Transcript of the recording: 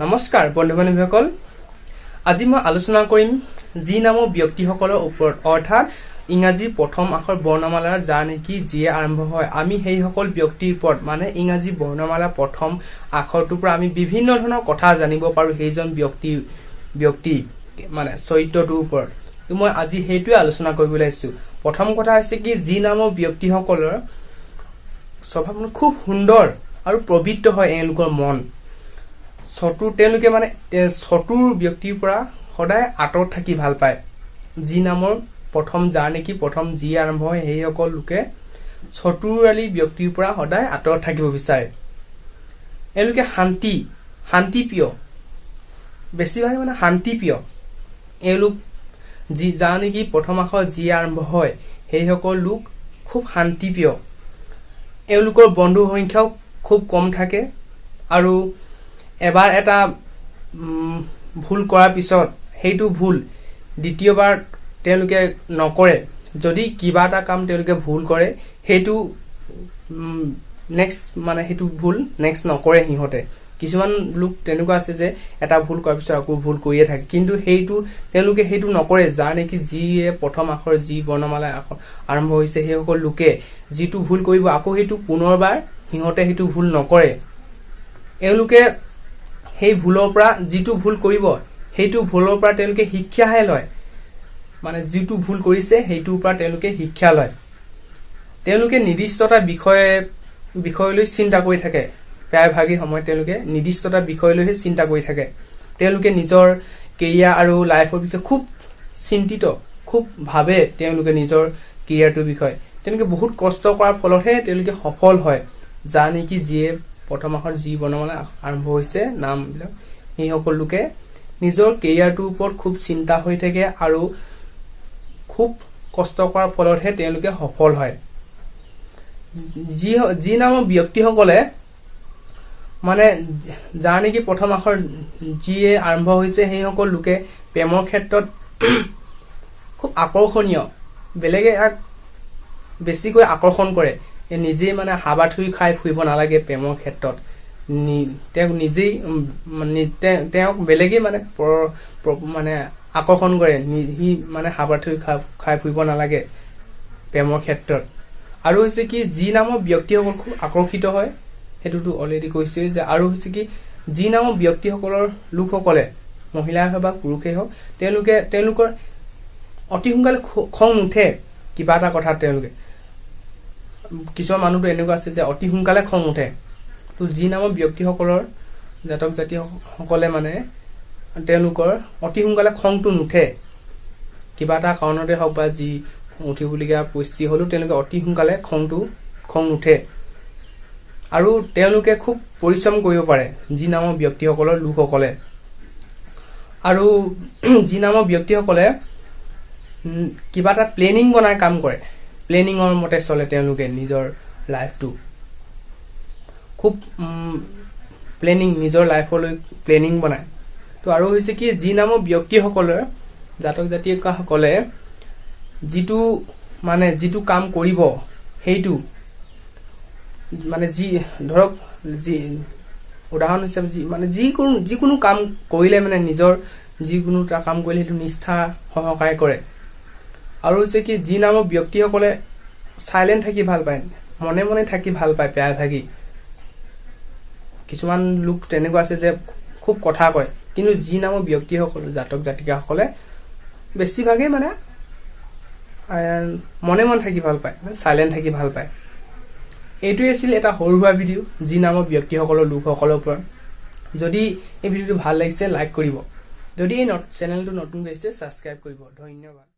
নমস্কাৰ বন্ধু-বান্ধৱীসকল, আজি মই আলোচনা কৰিম জি নামৰ ব্যক্তিসকলৰ ওপৰত, অৰ্থাৎ ইংৰাজীৰ প্ৰথম আখৰ বৰ্ণমালাৰ যাৰ নেকি জিয়ে আৰম্ভ হয়। আমি সেইসকল ব্যক্তিৰ ওপৰত মানে ইংৰাজী বৰ্ণমালাৰ প্ৰথম আখৰটোৰ পৰা আমি বিভিন্ন ধৰণৰ কথা জানিব পাৰোঁ সেইজন ব্যক্তি মানে চৰিত্ৰটোৰ ওপৰত। মই আজি সেইটোৱে আলোচনা কৰিবলৈ আহিছোঁ। প্ৰথম কথা হৈছে কি, জি নামৰ ব্যক্তিসকলৰ স্বভাৱ খুব সুন্দৰ আৰু পবিত্ৰ হয় এওঁলোকৰ মন। তেওঁলোকে মানে চতুৰ ব্যক্তিৰ পৰা সদায় আঁতৰত থাকি ভাল পায়। জি নামৰ যাৰ নেকি প্ৰথম জি আৰম্ভ হয় সেইসকল লোকে চতুৰালি ব্যক্তিৰ পৰা সদায় আঁতৰত থাকিব বিচাৰে। এওঁলোকে শান্তিপ্ৰিয়, বেছিভাগ মানে শান্তিপ্ৰিয়। এওঁলোক যাৰ নেকি প্ৰথম আখৰ জি আৰম্ভ হয় সেইসকল লোক খুব শান্তিপ্ৰিয়। এওঁলোকৰ বন্ধুৰ সংখ্যাও খুব কম থাকে আৰু এবাৰ এটা ভুল কৰাৰ পিছত সেইটো ভুল দ্বিতীয়বাৰ তেওঁলোকে নকৰে। যদি কিবা এটা কাম তেওঁলোকে ভুল কৰে সেইটো সেইটো ভুল নেক্সট নকৰে সিহঁতে। কিছুমান লোক তেনেকুৱা আছে যে এটা ভুল কৰাৰ পিছত আকৌ ভুল কৰিয়ে থাকে, কিন্তু তেওঁলোকে সেইটো নকৰে। যাৰ নেকি যিয়ে প্ৰথম আখৰ যি বৰ্ণমালা আৰম্ভ হৈছে সেইসকল লোকে যিটো ভুল কৰিব আকৌ সেইটো পুনৰবাৰ সিহঁতে সেইটো ভুল নকৰে। এওঁলোকে সেই ভুলৰ পৰা যিটো ভুল কৰিব সেইটো ভুলৰ পৰা তেওঁলোকে শিক্ষাহে লয়, মানে যিটো ভুল কৰিছে সেইটোৰ পৰা তেওঁলোকে শিক্ষা লয়। তেওঁলোকে নিৰ্দিষ্ট এটা বিষয়লৈ চিন্তা কৰি থাকে। প্ৰায়ভাগেই সময়ত তেওঁলোকে নিৰ্দিষ্ট এটা বিষয়লৈহে চিন্তা কৰি থাকে। তেওঁলোকে নিজৰ কেৰিয়াৰ আৰু লাইফৰ বিষয়ে খুব চিন্তিত, খুব ভাবে তেওঁলোকে নিজৰ কেৰিয়াৰটোৰ বিষয়ে। তেওঁলোকে বহুত কষ্ট কৰাৰ ফলতহে তেওঁলোকে সফল হয়। যাৰ নেকি যিয়ে প্ৰথম আখৰ যি বৰ্ণমালা আৰম্ভ হৈছে নামবিলাক, সেইসকল লোকে নিজৰ কেৰিয়াৰটোৰ ওপৰত খুব চিন্তা হৈ থাকে আৰু খুব কষ্ট কৰাৰ ফলতহে তেওঁলোকে সফল হয়। যি নামৰ ব্যক্তিসকলে মানে যাৰ নেকি প্ৰথম আখৰ যিয়ে আৰম্ভ হৈছে সেইসকল লোকে প্ৰেমৰ ক্ষেত্ৰত খুব আকৰ্ষণীয়। বেলেগে ইয়াক বেছিকৈ আকৰ্ষণ কৰে। নিজেই মানে হাবাথুৰি খাই ফুৰিব নালাগে প্ৰেমৰ ক্ষেত্ৰত। তেওঁক বেলেগেই মানে আকৰ্ষণ কৰে, সি মানে হাবাথুৰি খাই ফুৰিব নালাগে প্ৰেমৰ ক্ষেত্ৰত। আৰু হৈছে কি, যি নামৰ ব্যক্তিসকল খুব আকৰ্ষিত হয়, সেইটোতো অলৰেডি কৈছোৱেই যে। আৰু হৈছে কি, যি নামৰ ব্যক্তিসকলৰ লোকসকলে মহিলাই হওক বা পুৰুষেই হওক, তেওঁলোকৰ অতি সোনকালে খং নুঠে কিবা এটা কথাত। কিছুমান মানুহতো এনেকুৱা আছে যে অতি সোনকালে খং উঠে। তো যি নামৰ ব্যক্তিসকলৰ জাতক জাতিসকলে মানে তেওঁলোকৰ অতি সোনকালে খংটো নুঠে। কিবা এটা কাৰণতে হওক বা যি উঠিবলগীয়া পৰিস্থিতি হ'লেও তেওঁলোকে অতি সোনকালে খং নুঠে। আৰু তেওঁলোকে খুব পৰিশ্ৰম কৰিব পাৰে যি নামৰ ব্যক্তিসকলৰ লোকসকলে। আৰু যি নামৰ ব্যক্তিসকলে কিবা এটা প্লেনিং বনাই কাম কৰে, প্লেনিঙৰ মতে চলে। তেওঁলোকে নিজৰ লাইফটো খুব নিজৰ লাইফলৈ প্লেনিং বনায়। তো আৰু হৈছে কি, যি নামৰ ব্যক্তিসকলৰ জাতক জাতিকাসকলে যিটো কাম কৰিব সেইটো মানে ধৰক উদাহৰণ হিচাপে যিকোনো কাম কৰিলে মানে নিজৰ যিকোনো এটা কাম কৰিলে সেইটো নিষ্ঠা সহকাৰে কৰে। আৰু হৈছে কি, যি নামৰ ব্যক্তিসকলে চাইলেণ্ট থাকি ভাল পায়, মনে মনে থাকি ভাল পায় প্ৰায়ভাগেই। কিছুমান লোক তেনেকুৱা আছে যে খুব কথা কয়, কিন্তু যি নামৰ ব্যক্তিসকল জাতক জাতিকাসকলে বেছিভাগেই মানে মনে মনে থাকি ভাল পায়, চাইলেণ্ট থাকি ভাল পায়। এইটোৱে আছিল এটা সৰু সুৰা ভিডিঅ' যি নামৰ ব্যক্তিসকলৰ লোকসকলৰ ওপৰত। যদি এই ভিডিঅ'টো ভাল লাগিছে লাইক কৰিব, যদি এই চেনেলটো নতুনকৈ আহিছে ছাবস্ক্ৰাইব কৰিব। ধন্যবাদ।